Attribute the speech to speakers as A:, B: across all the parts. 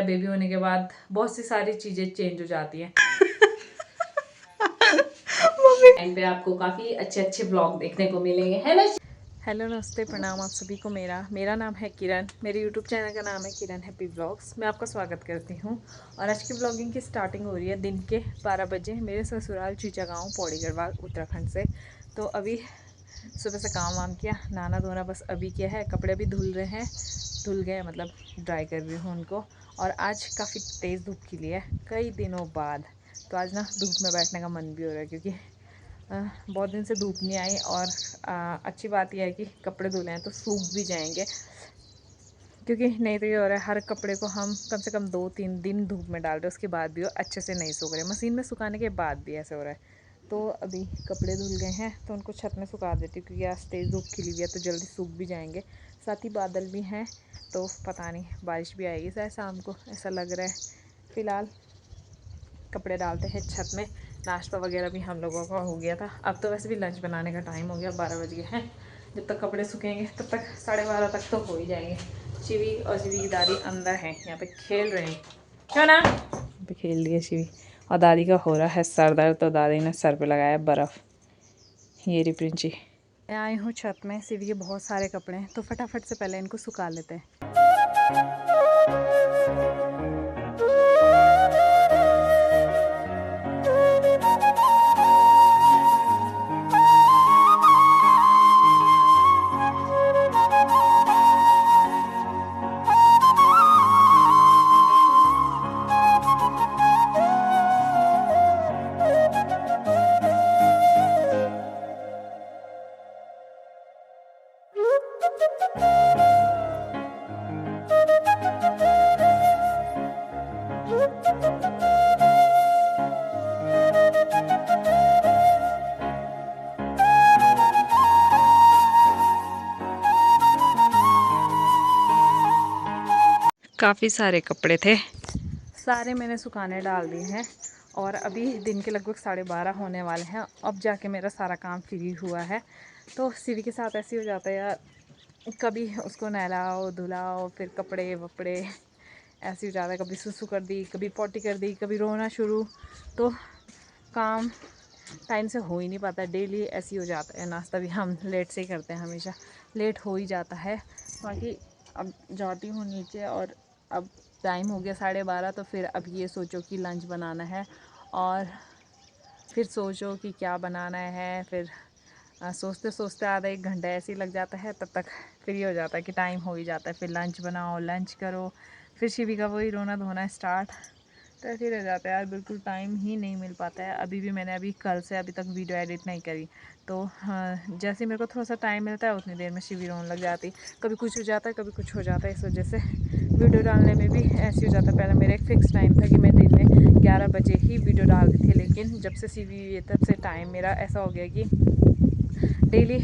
A: Baby होने के बाद बहुत सी सारी चीज़ें चेंज हो जाती हैं। टाइम पे आपको काफ़ी अच्छे अच्छे ब्लॉग देखने को मिलेंगे, है ना। हेलो नमस्ते प्रणाम आप सभी को। मेरा नाम है किरण। मेरे यूट्यूब चैनल का नाम है किरण हैप्पी ब्लॉग्स। मैं आपका स्वागत करती हूँ और आज की ब्लॉगिंग की स्टार्टिंग हो रही है दिन के 12 बजे मेरे ससुराल चीचा गाँव पौड़ी गढ़वाल उत्तराखंड से। तो अभी सुबह से काम वाम किया, नहाना धोना बस अभी किया है, कपड़े भी धुल रहे हैं, धुल गए मतलब ड्राई कर रही हूँ उनको। और आज काफ़ी तेज़ धूप खिली है कई दिनों बाद, तो आज ना धूप में बैठने का मन भी हो रहा है क्योंकि बहुत दिन से धूप नहीं आई। और अच्छी बात यह है कि कपड़े धुले हैं तो सूख भी जाएंगे, क्योंकि नहीं तो ये हो रहा है हर कपड़े को हम कम से कम 2-3 दिन धूप में डाल रहे हैं, उसके बाद भी वो अच्छे से नहीं सूख रहे, मशीन में सुखाने के बाद भी ऐसे हो रहा है। तो अभी कपड़े धुल गए हैं तो उनको छत में सुखा देती हूँ, क्योंकि आज तेज़ धूप खिली हुई है तो जल्दी सूख भी जाएंगे। साथ ही बादल भी हैं तो पता नहीं बारिश भी आएगी शायद शाम को, ऐसा लग रहा है। फ़िलहाल कपड़े डालते हैं छत में। नाश्ता वगैरह भी हम लोगों का हो गया था। अब तो वैसे भी लंच बनाने का टाइम हो गया, 12 बज गए हैं। जब तक कपड़े सूखेंगे तब तक 12:30 तक तो हो ही जाएंगे। शिवी और शिवी की दादी अंदर हैं, यहाँ पे खेल रहे हैं। क्यों ना यहाँ पे खेल रही है शिवी। और दादी का हो रहा है सर दर्द, तो दादी ने सर पे लगाया बर्फ़। ये रही प्रिंची। मैं आई हूँ छत में, शिवी के बहुत सारे कपड़े हैं तो फटाफट से पहले इनको सुखा लेते हैं। काफ़ी सारे कपड़े थे, सारे मैंने सुखाने डाल दिए हैं और अभी दिन के लगभग 12:30 होने वाले हैं। अब जाके मेरा सारा काम फ्री हुआ है। तो शिवी के साथ ऐसे हो जाता है यार, कभी उसको नहलाओ धुलाओ, फिर कपड़े वपड़े ऐसे हो जाता है। कभी सुसु कर दी, कभी पॉटी कर दी, कभी रोना शुरू, तो काम टाइम से हो ही नहीं पाता। डेली ऐसे ही हो जाता है। नाश्ता भी हम लेट से ही करते हैं, हमेशा लेट हो ही जाता है। बाकी अब जाती हूँ नीचे और अब टाइम हो गया 12:30, तो फिर अब ये सोचो कि लंच बनाना है और फिर सोचो कि क्या बनाना है। फिर सोचते सोचते आधा 1 घंटा ऐसे ही लग जाता है, तब तक फ्री हो जाता है कि टाइम हो ही जाता है। फिर लंच बनाओ, लंच करो, फिर शिवी का वही रोना धोना स्टार्ट, तो ऐसे ही रह जाता है यार, बिल्कुल टाइम ही नहीं मिल पाता है। मैंने कल से अभी तक वीडियो एडिट नहीं करी, तो जैसे मेरे को थोड़ा सा टाइम मिलता है उतनी देर में शिवी रोने लग जाती। कभी कुछ हो जाता है, कभी कुछ हो जाता है, इस वजह से वीडियो डालने में भी ऐसे हो जाता है। पहले मेरा एक फ़िक्स टाइम था कि मैं दिन में 11 बजे ही वीडियो डालती थी, लेकिन जब से शिवी हुई है तब से टाइम मेरा ऐसा हो गया कि डेली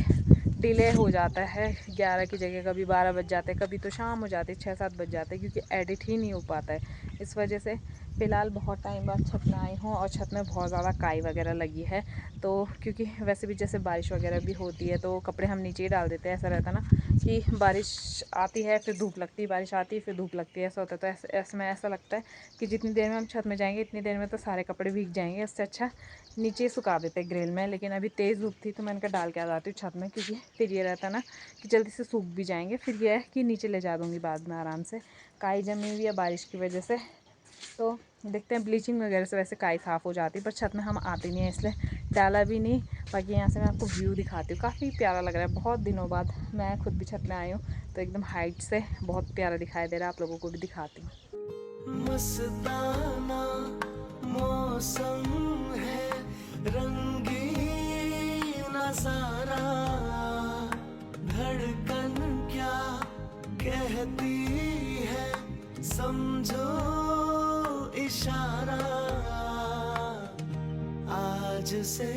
A: डिले हो जाता है। 11 की जगह कभी 12 बज जाते हैं, कभी तो शाम हो जाती है, 6-7 बज जाते हैं, क्योंकि एडिट ही नहीं हो पाता है। इस वजह से फ़िलहाल बहुत टाइम बाद छत में आई हूँ और छत में बहुत ज़्यादा काई वगैरह लगी है। तो क्योंकि वैसे भी जैसे बारिश वगैरह भी होती है तो कपड़े हम नीचे ही डाल देते हैं। ऐसा रहता है ना कि बारिश आती है फिर धूप लगती है, बारिश आती है फिर धूप लगती है, ऐसा होता है। तो ऐसे में ऐसा लगता है कि जितनी देर में हम छत में जाएंगे इतनी देर में तो सारे कपड़े भीग जाएंगे, इससे अच्छा नीचे सुखा देते ग्रिल में। लेकिन अभी तेज़ धूप थी तो मैंने कहा डाल के आ जाती हूँ छत में, क्योंकि फिर ये रहता है ना कि जल्दी से सूख भी जाएंगे। फिर ये है कि नीचे ले जा दूँगी बाद में आराम से। काई जमी हुई है बारिश की वजह से, तो देखते हैं। ब्लीचिंग वगैरह से वैसे काई साफ़ हो जाती है, पर छत में हम आते नहीं है इसलिए डाला भी नहीं। बाकी यहाँ से मैं आपको व्यू दिखाती हूँ, काफ़ी प्यारा लग रहा है। बहुत दिनों बाद मैं खुद भी छत में आई हूँ तो एकदम हाइट से बहुत प्यारा दिखाई दे रहा है। आप लोगों को भी दिखाती हूँ।
B: मस्ताना मौसम है, रंगीन नजारा, धड़कन क्या कहती है समझो इशारा, आज से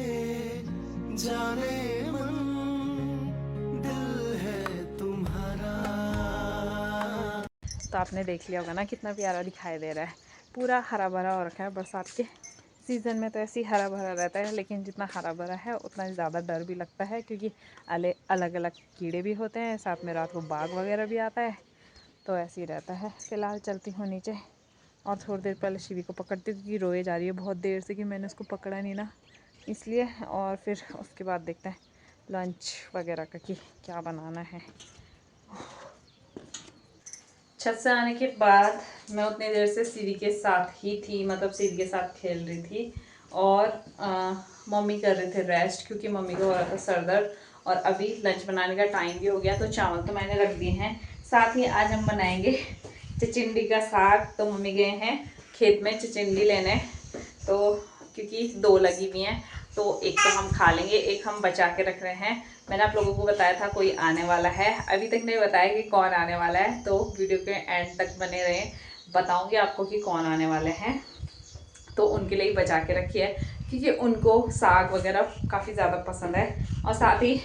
B: जाने मन दिल है तुम्हारा।
A: तो आपने देख लिया होगा ना कितना प्यारा दिखाई दे रहा है, पूरा हरा भरा हो रखा है। बरसात के सीज़न में तो ऐसे ही हरा भरा रहता है, लेकिन जितना हरा भरा है उतना ज़्यादा डर भी लगता है, क्योंकि अलग अलग कीड़े भी होते हैं, साथ में रात को बाघ वगैरह भी आता है, तो ऐसे ही रहता है। फ़िलहाल चलती हूँ नीचे और थोड़ी देर पहले शिवी को पकड़ती हूँ क्योंकि रोए जा रही है बहुत देर से कि मैंने उसको पकड़ा नहीं ना, इसलिए। और फिर उसके बाद देखते हैं लंच वगैरह का कि क्या बनाना है। छत से आने के बाद मैं उतनी देर से सीवी के साथ ही थी, मतलब सीवी के साथ खेल रही थी। और मम्मी कर रहे थे रेस्ट क्योंकि मम्मी को हो रहा था सर दर्द। और अभी लंच बनाने का टाइम भी हो गया, तो चावल तो मैंने रख दिए हैं। साथ ही आज हम बनाएंगे चिचिंडी का साग। तो मम्मी गए हैं खेत में चिचिंडी लेने, तो क्योंकि 2 लगी हुई हैं, तो एक तो हम खा लेंगे, एक हम बचा के रख रहे हैं। मैंने आप लोगों को बताया था कोई आने वाला है, अभी तक नहीं बताया कि कौन आने वाला है, तो वीडियो के एंड तक बने रहें, बताऊंगी आपको कि कौन आने वाले हैं। तो उनके लिए ही बचा के रखी है क्योंकि उनको साग वगैरह काफ़ी ज़्यादा पसंद है। और साथ ही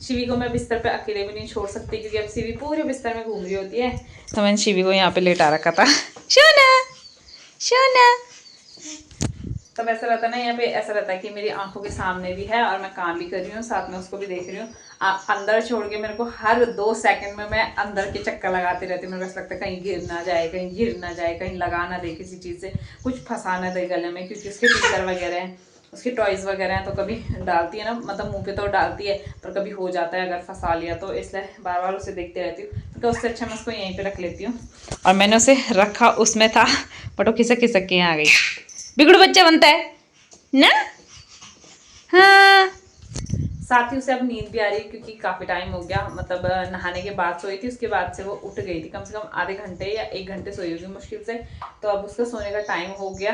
A: शिवी को मैं बिस्तर पे अकेले भी नहीं छोड़ सकती क्योंकि अब शिवी पूरे बिस्तर में घूम रही होती है, तो मैंने शिवी को यहाँ पे लेटा रखा था। शोना शोना, तो वैसा रहता ना, यहाँ पे ऐसा रहता है कि मेरी आंखों के सामने भी है और मैं काम भी कर रही हूँ, साथ में उसको भी देख रही हूँ। अंदर छोड़ के मेरे को हर 2 सेकंड में मैं अंदर के चक्कर लगाती रहती हूँ। मेरे को ऐसा लगता है कहीं गिर ना जाए, कहीं गिर ना जाए, कहीं लगा ना दे किसी चीज़ से, कुछ फंसा ना दे गले में, क्योंकि उसके टीचर वगैरह हैं, उसके टॉयज़ वगैरह हैं, तो कभी डालती है ना, मतलब मुँह पे तो डालती है पर कभी हो जाता है अगर फंसा लिया, तो इसलिए बार बार उसे देखते रहती हूँ। तो उससे अच्छा मैं उसको यहीं पर रख लेती हूँ। और मैंने उसे रखा उसमें था, बट वो खिसक खिसक के यहाँ आ गई। बिगड़ू बच्चा बनता है ना। हाँ, साथ ही उसे अब नींद भी आ रही है क्योंकि काफ़ी टाइम हो गया, मतलब नहाने के बाद सोई थी, उसके बाद से वो उठ गई थी, कम से कम आधे घंटे या 1 घंटे सोई होगी मुश्किल से। तो अब उसका सोने का टाइम हो गया,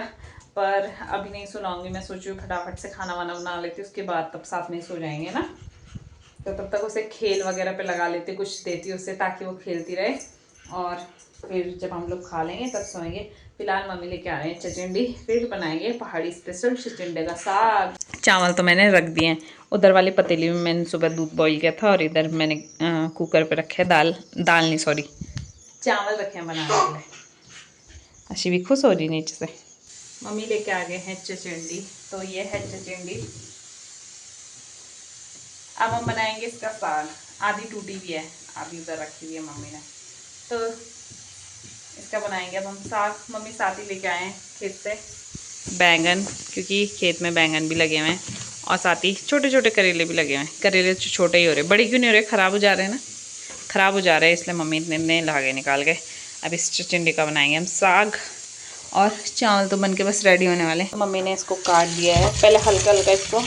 A: पर अभी नहीं सुनाऊंगी। मैं सोच रही हूँ फटाफट से खाना वाना बना लेती हूँ, उसके बाद तब साथ में ही सो जाएंगे ना। तो तब तक उसे खेल वगैरह पे लगा लेती, कुछ देती उसे ताकि वो खेलती रहे, और फिर जब हम लोग खा लेंगे तब सोएंगे। फिलहाल मम्मी लेके आ रहे हैं चिचिंडी, फिर बनाएंगे पहाड़ी स्पेशल चिचिंडे का साग। चावल तो मैंने रख दिए हैं, उधर वाली पतीली में मैंने सुबह दूध बॉईल किया था, और इधर मैंने कुकर पे रखे दाल नहीं सॉरी चावल रखे हैं बनाने के लिए। अच्छी भी खुश हो रही नीचे से। मम्मी लेके आ गए हैं चिचिंडी, तो ये है चिचिंडी। अब हम बनाएंगे इसका साग। आधी टूटी भी है, आधी उधर रखी हुई है मम्मी ने, तो इसका बनाएंगे अब हम साग। मम्मी साथ ही लेके आए हैं खेत से बैंगन, क्योंकि खेत में बैंगन भी लगे हुए हैं, और साथ ही छोटे छोटे करेले भी लगे हुए हैं। करेले छोटे ही हो रहे, बड़े क्यों नहीं हो रहे, ख़राब हो जा रहे हैं ना, ख़राब हो जा रहे हैं, इसलिए मम्मी ने लागे निकाल गए। अब इस चिचिंडी का बनाएंगे हम साग, और चावल तो बन के बस रेडी होने वाले हैं। मम्मी ने इसको काट दिया है, पहले हल्का हल्का इसको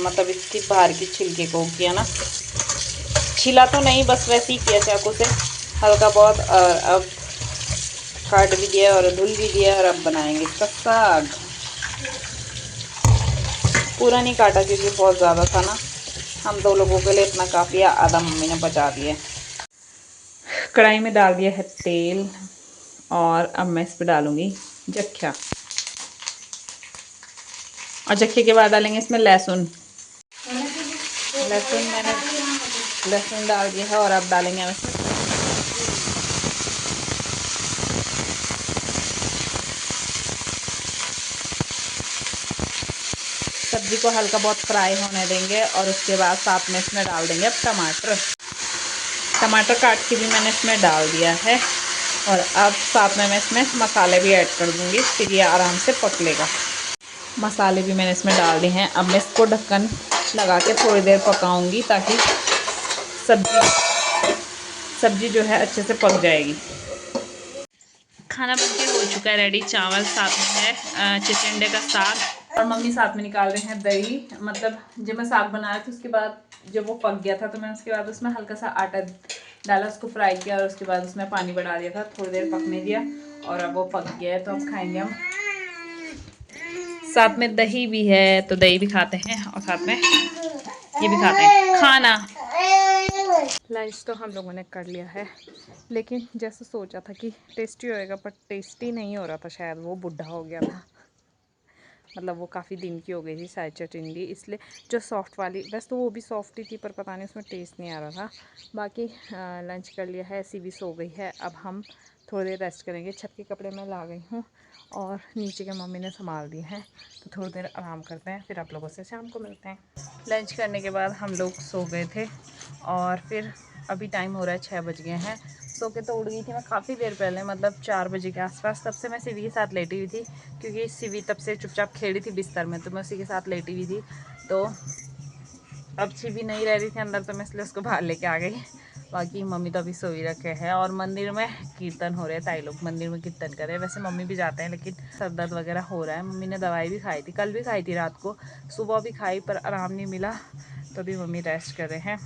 A: मतलब इसकी बाहर की छिलके को किया ना, छिला तो नहीं, बस वैसे ही किया चाकू से हल्का बहुत। और अब काट भी दिया और धुल भी दिया, और अब बनाएंगे इसका साग। पूरा नहीं काटा क्योंकि बहुत ज़्यादा था ना, हम 2 लोगों के लिए इतना काफ़ी है, आधा मम्मी ने बचा दिया। कढ़ाई में डाल दिया है तेल, और अब मैं इस पर डालूँगी जख्या, और जख्ये के बाद डालेंगे इसमें लहसुन। मैंने लहसुन डाल दिया है, और अब डालेंगे हम इसमें सब्जी को हल्का बहुत फ्राई होने देंगे, और उसके बाद साथ में इसमें डाल देंगे अब टमाटर काट के भी मैंने इसमें डाल दिया है। और अब साथ में मैं इसमें मसाले भी ऐड कर दूंगी, फिर ये आराम से पक लेगा। मसाले भी मैंने इसमें डाल दिए हैं। अब मैं इसको ढक्कन लगा के थोड़ी देर पकाऊंगी ताकि सब्जी जो है अच्छे से पक जाएगी। खाना बनके हो चुका है रेडी, चावल साथ में है चिचिंडे का साग, और मम्मी साथ में निकाल रहे हैं दही। मतलब जब मैं साग बनाया था उसके बाद जब वो पक गया था, तो मैंने उसके बाद उसमें हल्का सा आटा डाला, उसको फ्राई किया, और उसके बाद उसमें पानी बढ़ा दिया था, थोड़ी देर पकने दिया, और अब वो पक गया है, तो अब खाएंगे हम। साथ में दही भी है, तो दही भी खाते हैं, और साथ में ये भी खाते हैं खाना। लंच तो हम लोगों ने कर लिया है, लेकिन जैसे सोचा था कि टेस्टी होएगा, पर टेस्टी नहीं हो रहा था, शायद वो बुढ़ा हो गया था, मतलब वो काफ़ी दिन की हो गई थी शायद चिचिंडी, इसलिए जो सॉफ्ट वाली, बस तो वो भी सॉफ्ट ही थी, पर पता नहीं उसमें टेस्ट नहीं आ रहा था। बाकी लंच कर लिया है, ऐसी भी सो गई है, अब हम थोड़ी देर रेस्ट करेंगे। छत के कपड़े मैं ला गई हूँ, और नीचे के मम्मी ने संभाल दिए हैं, तो थोड़ी देर आराम करते हैं, फिर आप लोगों से शाम को मिलते हैं। लंच करने के बाद हम लोग सो गए थे, और फिर अभी टाइम हो रहा है 6 बज गए हैं, सो के तो उड़ गई थी मैं काफ़ी देर पहले, मतलब 4 बजे के आसपास। तब से मैं सिवी के साथ लेटी हुई थी, क्योंकि सिवी तब से चुपचाप खेली थी बिस्तर में, तो मैं उसी के साथ लेटी हुई थी। तो अब सिवी नहीं रह रही थी अंदर, तो मैं इसलिए उसको बाहर लेके आ गई। बाकी मम्मी तो अभी सो ही रखे हैं, और मंदिर में कीर्तन हो रहे हैं, ताई लोग मंदिर में कीर्तन कर रहे हैं। वैसे मम्मी भी जाते हैं, लेकिन सर दर्द वगैरह हो रहा है। मम्मी ने दवाई भी खाई थी, कल भी खाई थी रात को, सुबह भी खाई, पर आराम नहीं मिला, तो अभी मम्मी रेस्ट कर रहे हैं।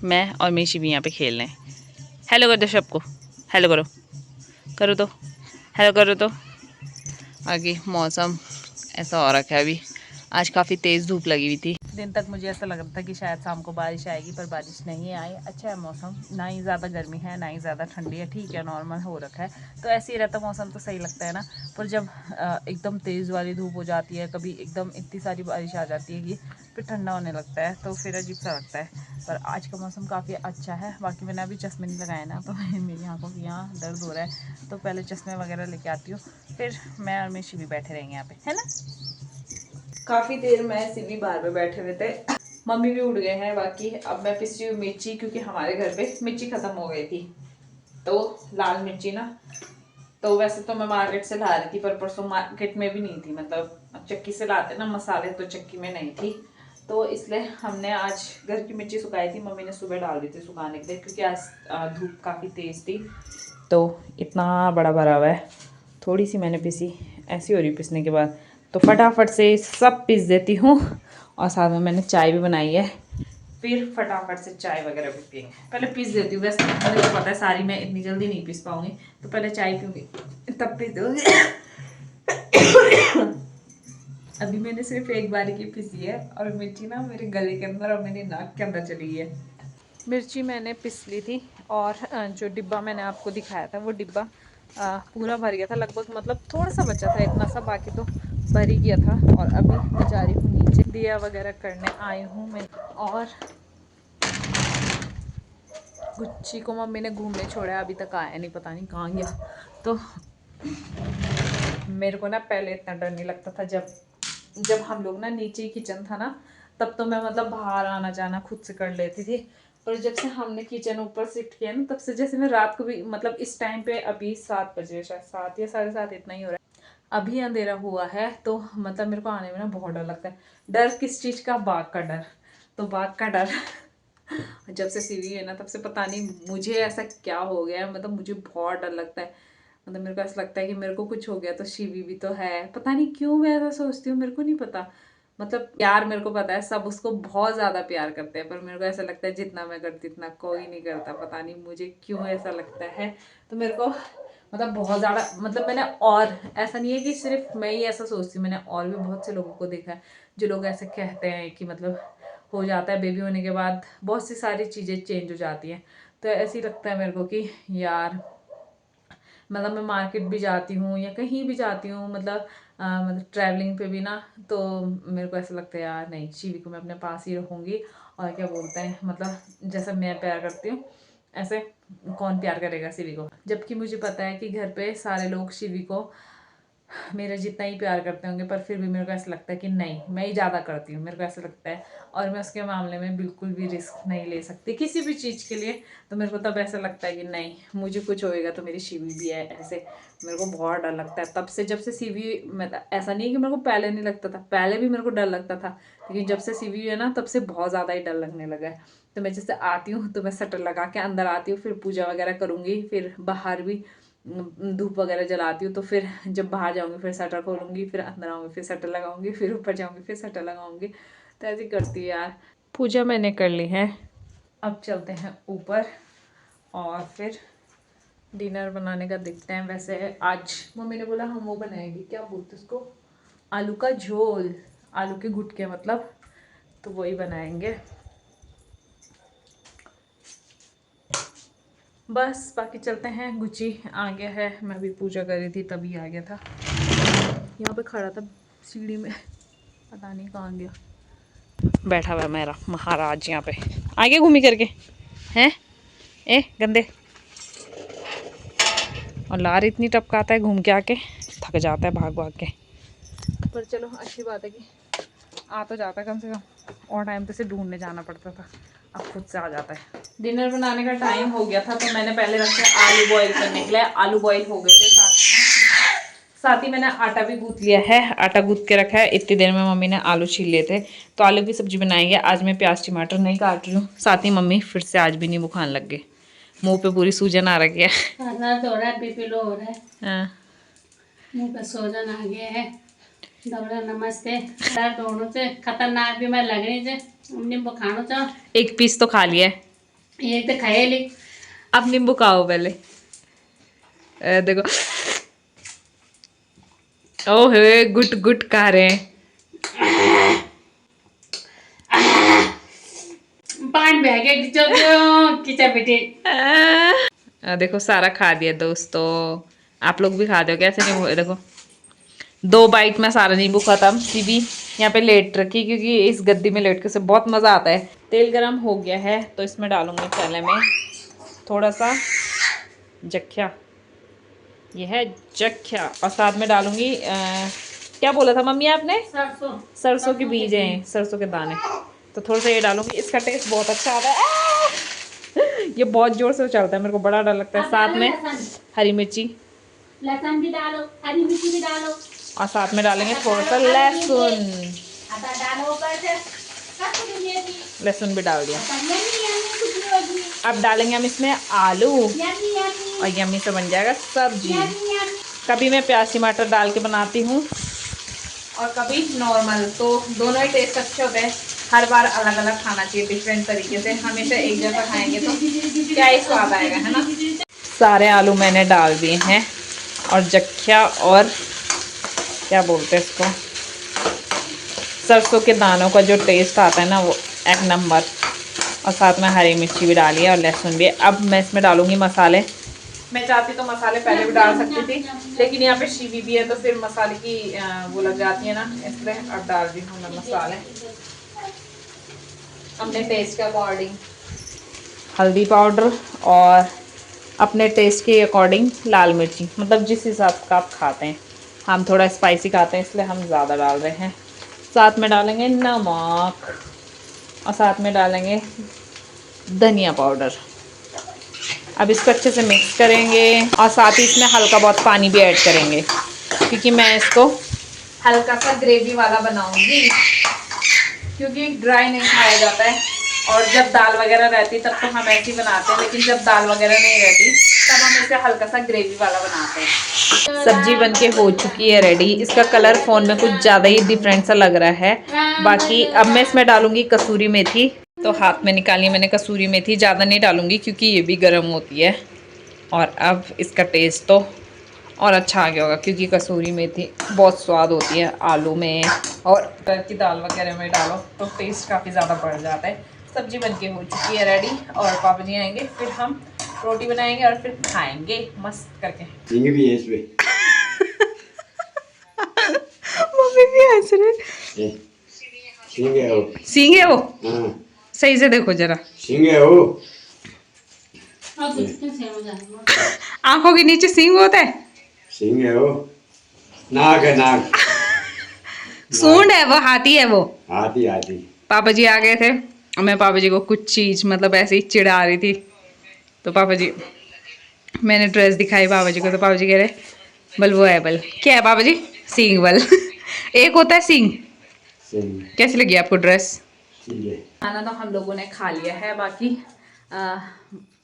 A: मैं और मेशी भी यहाँ पे खेल रहे हैं। हेलो कर दो सबको, हेलो करो, करो तो, हेलो करो तो। आगे मौसम ऐसा हो रखा है अभी, आज काफ़ी तेज़ धूप लगी हुई थी। दिन तक मुझे ऐसा लग रहा था कि शायद शाम को बारिश आएगी, पर बारिश नहीं आई। अच्छा है मौसम, ना ही ज़्यादा गर्मी है ना ही ज़्यादा ठंडी है, ठीक है, नॉर्मल हो रखा है। तो ऐसे ही रहता मौसम तो सही लगता है ना। पर जब एकदम तेज़ वाली धूप हो जाती है, कभी एकदम इतनी सारी बारिश आ जाती है कि फिर ठंडा होने लगता है, तो फिर अजीब सा लगता है। पर आज का मौसम काफ़ी अच्छा है। बाकी मैंने अभी चश्मे नहीं लगाए ना, तो मेरी आँखों की यहाँ दर्द हो रहा है, तो पहले चश्मे वगैरह लेके आती हूँ, फिर मैं और मेशी भी बैठे रहेंगे यहाँ पे, है ना। काफ़ी देर में सिवी बाहर पे बैठे हुए थे, मम्मी भी उठ गए हैं। बाकी अब मैं पिसी हुई मिर्ची, क्योंकि हमारे घर पे मिर्ची ख़त्म हो गई थी, तो लाल मिर्ची ना, तो वैसे तो मैं मार्केट से ला रही थी, पर परसों मार्केट में भी नहीं थी, मतलब चक्की से लाते ना मसाले, तो चक्की में नहीं थी, तो इसलिए हमने आज घर की मिर्ची सुखाई थी। मम्मी ने सुबह डाल दी थी सुखाने के लिए, क्योंकि आज धूप काफ़ी तेज़ थी, तो इतना बड़ा भरा हुआ है। थोड़ी सी मैंने पिसी, ऐसी हो रही पिसने के बाद, तो फटाफट से सब पीस देती हूँ, और साथ में मैंने चाय भी बनाई है, फिर फटाफट से चाय वगैरह भी पियेंगे। पहले पीस देती हूँ, वैसे मुझे तो पता है सारी मैं इतनी जल्दी नहीं पीस पाऊँगी, तो पहले चाय पीऊँगी तब पीस दूँगी। अभी मैंने सिर्फ एक बारी की पीसी है, और मिर्ची ना मेरे गले के अंदर और मेरी नाक के अंदर चली गई है। मिर्ची मैंने पिस ली थी, और जो डिब्बा मैंने आपको दिखाया था, वो डिब्बा पूरा भर गया था लगभग, मतलब थोड़ा सा बचा था, इतना सा, बाकी तो भर ही गया था। और अभी मैं जा रही हूँ नीचे, दिया वगैरह करने आई हूँ मैं। और गुच्ची को मम्मी ने घूमने छोड़ा, अभी तक आया नहीं, पता नहीं कहाँ गया। तो मेरे को ना पहले इतना डर नहीं लगता था, जब हम लोग ना नीचे ही किचन था ना, तब तो मैं मतलब बाहर आना जाना खुद से कर लेती थी। पर जब से हमने किचन ऊपर शिफ्ट किया ना, तब से जैसे मैं रात को भी, मतलब इस टाइम पे अभी 7 बजे, शायद 7 या 7:30 इतना ही हो रहा है, अभी अंधेरा हुआ है, तो मतलब मेरे को आने में ना बहुत डर लगता है। डर किस चीज़ का? बाघ का डर। तो बाघ का डर जब से सीवी है ना, तब से पता नहीं मुझे ऐसा क्या हो गया है, मतलब मुझे बहुत डर लगता है। मतलब मेरे को ऐसा लगता है कि मेरे को कुछ हो गया तो शिवी भी तो है, पता नहीं क्यों मैं ऐसा सोचती हूँ, मेरे को नहीं पता। मतलब प्यार मेरे को पता है, सब उसको बहुत ज़्यादा प्यार करते हैं, पर मेरे को ऐसा लगता है जितना मैं करती इतना कोई नहीं करता, पता नहीं मुझे क्यों ऐसा लगता है। तो मेरे को मतलब बहुत ज़्यादा, मतलब मैंने, और ऐसा नहीं है कि सिर्फ मैं ही ऐसा सोचती हूँ, मैंने और भी बहुत से लोगों को देखा है जो लोग ऐसे कहते हैं कि मतलब हो जाता है बेबी होने के बाद बहुत सी सारी चीज़ें चेंज हो जाती हैं। तो ऐसे ही लगता है मेरे को कि यार, मतलब मैं मार्केट भी जाती हूँ या कहीं भी जाती हूँ, मतलब ट्रैवलिंग पे भी ना, तो मेरे को ऐसा लगता है यार नहीं, शिवी को मैं अपने पास ही रखूँगी। और क्या बोलते हैं, मतलब जैसा मैं प्यार करती हूँ ऐसे कौन प्यार करेगा शिवी को, जबकि मुझे पता है कि घर पे सारे लोग शिवी को मेरा जितना ही प्यार करते होंगे, पर फिर भी मेरे को ऐसा लगता है कि नहीं, मैं ही ज़्यादा करती हूँ, मेरे को ऐसा लगता है। और मैं उसके मामले में बिल्कुल भी रिस्क नहीं ले सकती किसी भी चीज़ के लिए। तो मेरे को तब ऐसा लगता है कि नहीं, मुझे कुछ होएगा तो मेरी शिवी भी है, ऐसे मेरे को बहुत डर लगता है। तब से जब से शिवी, मतलब ऐसा नहीं है कि मेरे को पहले नहीं लगता था, पहले भी मेरे को डर लगता था, लेकिन जब से शिवी है ना, तब से बहुत ज़्यादा ही डर लगने लगा है। तो मैं जैसे आती हूँ तो मैं शटर लगा के अंदर आती हूँ, फिर पूजा वगैरह करूँगी, फिर बाहर भी धूप वगैरह जलाती हूँ, तो फिर जब बाहर जाऊँगी फिर शटर खोलूँगी, फिर अंदर आऊँगी फिर शटर लगाऊँगी, फिर ऊपर जाऊँगी फिर शटर लगाऊँगी। तो ऐसे ही करती है यार। पूजा मैंने कर ली है, अब चलते हैं ऊपर और फिर डिनर बनाने का देखते हैं। वैसे आज मम्मी ने बोला हम वो बनाएंगे, क्या बोलते उसको, आलू का झोल, आलू के गुटके मतलब, तो वही बनाएंगे बस। बाकी चलते हैं, गुच्ची आ गया है, मैं भी पूजा कर रही थी तभी आ गया था, यहाँ पे खड़ा था सीढ़ी में, पता नहीं कहाँ गया। बैठा हुआ है मेरा महाराज यहाँ पे, आगे घूमी करके हैं, ए गंदे, और लार इतनी टपकाता है, घूम के आके थक जाता है भाग भाग के। पर चलो अच्छी बात है कि आ तो जाता है कम से कम, और टाइम तो इसे ढूंढने जाना पड़ता था, अब खुद से आ जाता है। डिनर बनाने का टाइम हो गया था तो मैंने पहले रखे आलू बॉईल करने के लिए। आलू बॉईल हो गए थे, साथ ही मैंने आटा भी गूंथ लिया है। आटा गूंथ के रखा है। इतनी देर में मम्मी ने आलू छील लिए थे तो आलू की सब्जी बनाएंगे। आज मैं प्याज टमाटर नहीं काट रही हूँ। साथ ही मम्मी फिर से आज भी नींबू खाने लग गए। मुंह पे पूरी सूजन आ रखी है।
C: दर्द हो रहा है, बीपी लो हो रहा है,
A: हाँ।
C: मुंह पे सूजन आ गया है। दौड़ा नमस्ते। दर्द होने से खतरनाक बीमारी लग रही है। नींबू खानो चाहो?
A: एक पीस तो खा लिया है।
C: एक तो खाए ली।
A: अब नींबू खाओ पहले। देखो, ओहे गुट गुट खा रहे हैं।
C: पानी बह गया किचन बेटे।
A: देखो सारा खा दिया दोस्तों। आप लोग भी खा दो, कैसे नहीं हुए? देखो 2 बाइट में सारा नींबू खत्म। सीबी यहाँ पे लेट रखी क्योंकि इस गद्दी में लेट के से बहुत मज़ा आता है। तेल गरम हो गया है तो इसमें डालूंगी पहले मैं थोड़ा सा जख्या। ये है जख्या और साथ में डालूंगी क्या बोला था मम्मी आपने? सरसों के बीज हैं, सरसों के दाने। तो थोड़ा सा ये डालूंगी। इसका टेस्ट बहुत अच्छा आता है। ये बहुत जोर से चलता है, मेरे को बड़ा डर लगता है। साथ में हरी मिर्ची,
C: लहसुन भी डालो, हरी मिर्ची भी डालो
A: और साथ में डालेंगे थोड़ा सा लहसुन।
C: डालो ऊपर से।
A: लहसुन भी डाल दिया। अब डालेंगे हम इसमें आलू और यम्मी से बन जाएगा सब्जी। कभी मैं प्याज टमाटर डाल के बनाती हूँ और कभी नॉर्मल, तो दोनों ही टेस्ट अच्छे होते हैं। हर बार अलग अलग खाना चाहिए, डिफरेंट तरीके से। हमेशा एक जैसा खाएंगे तो क्या ही स्वाद आएगा, है ना। सारे आलू मैंने डाल दिए हैं और जख्या और क्या बोलते हैं इसको, सरसों के दानों का जो टेस्ट आता है ना वो एक नंबर। और साथ में हरी मिर्ची भी डाली है और लहसुन भी। अब मैं इसमें डालूंगी मसाले। मैं चाहती तो मसाले पहले भी डाल सकती थी, लेकिन यहाँ पे शीवी भी है तो फिर मसाले की वो लग जाती है ना, इसलिए अब डाल दी हूँ मैं मसाले अपने टेस्ट के अकॉर्डिंग। हल्दी पाउडर और अपने टेस्ट के अकॉर्डिंग लाल मिर्ची, मतलब जिस हिसाब का आप खाते हैं। हम थोड़ा स्पाइसी खाते हैं इसलिए हम ज़्यादा डाल रहे हैं। साथ में डालेंगे नमक और साथ में डालेंगे धनिया पाउडर। अब इसको अच्छे से मिक्स करेंगे और साथ ही इसमें हल्का बहुत पानी भी ऐड करेंगे क्योंकि मैं इसको हल्का सा ग्रेवी वाला बनाऊंगी, क्योंकि ड्राई नहीं खाया जाता है। और जब दाल वगैरह रहती तब तो हम ऐसे ही बनाते हैं, लेकिन जब दाल वगैरह नहीं रहती तब हम इसे हल्का सा ग्रेवी वाला बनाते हैं। सब्जी बनके हो चुकी है रेडी। इसका कलर फ़ोन में कुछ ज़्यादा ही डिफरेंट सा लग रहा है। बाकी अब मैं इसमें डालूंगी कसूरी मेथी। तो हाथ में निकाली मैंने कसूरी मेथी। ज़्यादा नहीं डालूंगी क्योंकि ये भी गर्म होती है। और अब इसका टेस्ट तो और अच्छा आ गया होगा क्योंकि कसूरी मेथी बहुत स्वाद होती है आलू में और घर की दाल वगैरह में डालो तो टेस्ट काफ़ी ज़्यादा बढ़ जाता है। सब्जी बनके हो चुकी है रेडी और पापा जी आएंगे फिर हम रोटी बनाएंगे और फिर खाएंगे मस्त करके।
D: सींग भी है इसमें।
A: मम्मी भी हंस रहे।
D: सींग है वो।
A: सींग है वो?
D: हाँ
A: सही से देखो जरा।
D: सींग है वो।
A: आंखों के नीचे सींग होता है।
D: सींग है वो। नाक है नाक।
A: सूंड है वो, हाथी है वो।
D: हाथी हाथी।
A: पापा जी आ गए थे और मैं पापा जी को कुछ चीज़ मतलब ऐसे ही चिढ़ा रही थी। तो पापा जी, मैंने ड्रेस दिखाई पापा जी को तो पापा जी कह रहे बल वो है बल। क्या है पापा जी? सींग बल। एक होता है सींग।
D: सींग।
A: कैसी लगी आपको ड्रेस?
D: ठीक है।
A: खाना तो हम लोगों ने खा लिया है। बाकी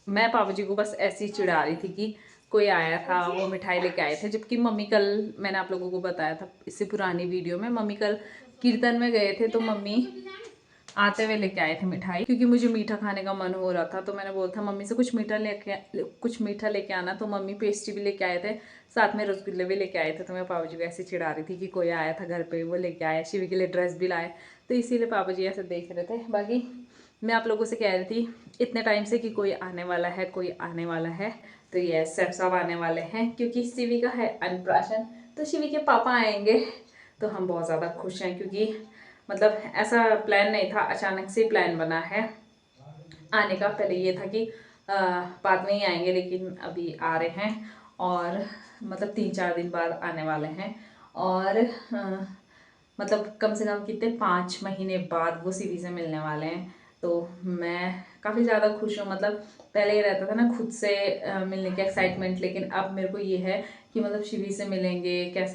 A: मैं पापा जी को बस ऐसे ही चिढ़ा रही थी कि कोई आया था, वो मिठाई लेके आए थे। जबकि मम्मी कल, मैंने आप लोगों को बताया था इससे पुरानी वीडियो में, मम्मी कल कीर्तन में गए थे तो मम्मी आते हुए लेके आए थे मिठाई, क्योंकि मुझे मीठा खाने का मन हो रहा था। तो मैंने बोला था मम्मी से कुछ मीठा लेके आना। तो मम्मी पेस्ट्री भी लेके आए थे, साथ में रसगुल्ले भी लेके आए थे। तो मैं पापा जी को ऐसे चिढ़ा रही थी कि कोई आया था घर पे, वो लेके आया, शिवी के लिए ड्रेस भी लाए। तो इसीलिए पापा जी ऐसे देख रहे थे। बाकी मैं आप लोगों से कह रही थी इतने टाइम से कि कोई आने वाला है, कोई आने वाला है। तो ये सर साहब आने वाले हैं क्योंकि शिवी का है अन्नप्राशन, तो शिवी के पापा आएंगे। तो हम बहुत ज़्यादा खुश हैं क्योंकि मतलब ऐसा प्लान नहीं था, अचानक से प्लान बना है आने का। पहले ये था कि बाद में ही आएंगे, लेकिन अभी आ रहे हैं और मतलब 3-4 दिन बाद आने वाले हैं। और मतलब कम से कम कितने 5 महीने बाद वो सीवी से मिलने वाले हैं। तो मैं काफ़ी ज़्यादा खुश हूँ। मतलब पहले ये रहता था ना खुद से मिलने की एक्साइटमेंट, लेकिन अब मेरे को ये है कि मतलब शिवी से मिलेंगे,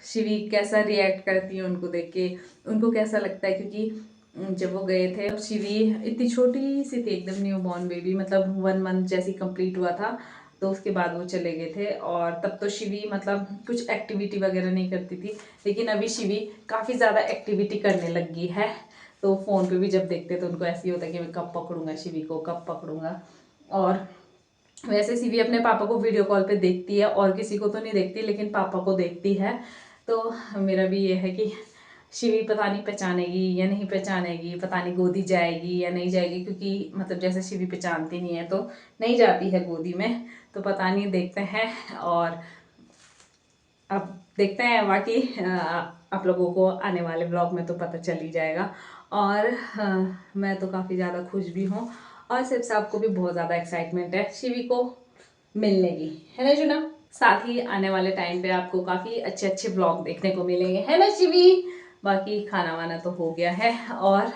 A: शिवी कैसा रिएक्ट करती है उनको देख के, उनको कैसा लगता है। क्योंकि जब वो गए थे अब शिवी इतनी छोटी सी थी, एकदम न्यू बॉर्न बेबी, मतलब 1 मंथ जैसी कंप्लीट हुआ था। तो उसके बाद वो चले गए थे और तब तो शिवी मतलब कुछ एक्टिविटी वगैरह नहीं करती थी, लेकिन अभी शिवी काफ़ी ज़्यादा एक्टिविटी करने लग गई है। तो फ़ोन पे भी जब देखते तो उनको ऐसे ही होता है कि मैं कब पकड़ूंगा शिवी को, कब पकड़ूंगा। और वैसे शिवी अपने पापा को वीडियो कॉल पे देखती है, और किसी को तो नहीं देखती, लेकिन पापा को देखती है। तो मेरा भी ये है कि शिवी पता नहीं पहचानेगी या नहीं पहचानेगी, पता नहीं गोदी जाएगी या नहीं जाएगी, क्योंकि मतलब जैसे शिवी पहचानती नहीं है तो नहीं जाती है गोदी में। तो पता नहीं, देखते हैं। और अब देखते हैं बाकी आप लोगों को आने वाले ब्लॉग में तो पता चल ही जाएगा। और मैं तो काफ़ी ज़्यादा खुश भी हूँ, और सिर्फ साहब को भी बहुत ज़्यादा एक्साइटमेंट है शिवी को मिलने की, है ना जुना। साथ ही आने वाले टाइम पे आपको काफ़ी अच्छे अच्छे ब्लॉग देखने को मिलेंगे, है ना शिवी। बाकी खाना वाना तो हो गया है, और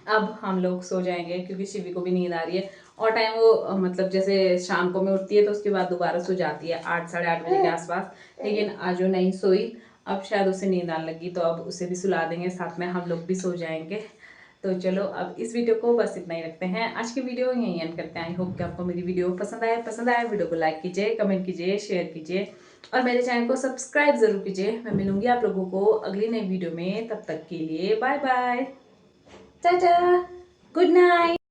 A: अब हम लोग सो जाएंगे क्योंकि शिवी को भी नींद आ रही है। और टाइम वो मतलब जैसे शाम को में उठती है तो उसके बाद दोबारा सो जाती है 8 साढ़े 8 बजे के आसपास, लेकिन आज वो नहीं सोई। अब शायद उसे नींद आने लगी, तो अब उसे भी सुला देंगे, साथ में हम लोग भी सो जाएंगे। तो चलो अब इस वीडियो को बस इतना ही रखते हैं। आज की वीडियो यहीं एंड करते हैं। आई होप कि आपको मेरी वीडियो पसंद आए वीडियो को लाइक कीजिए, कमेंट कीजिए, शेयर कीजिए, और मेरे चैनल को सब्सक्राइब जरूर कीजिए। मैं मिलूंगी आप लोगों को अगली नई वीडियो में, तब तक के लिए bye bye, tata, good night.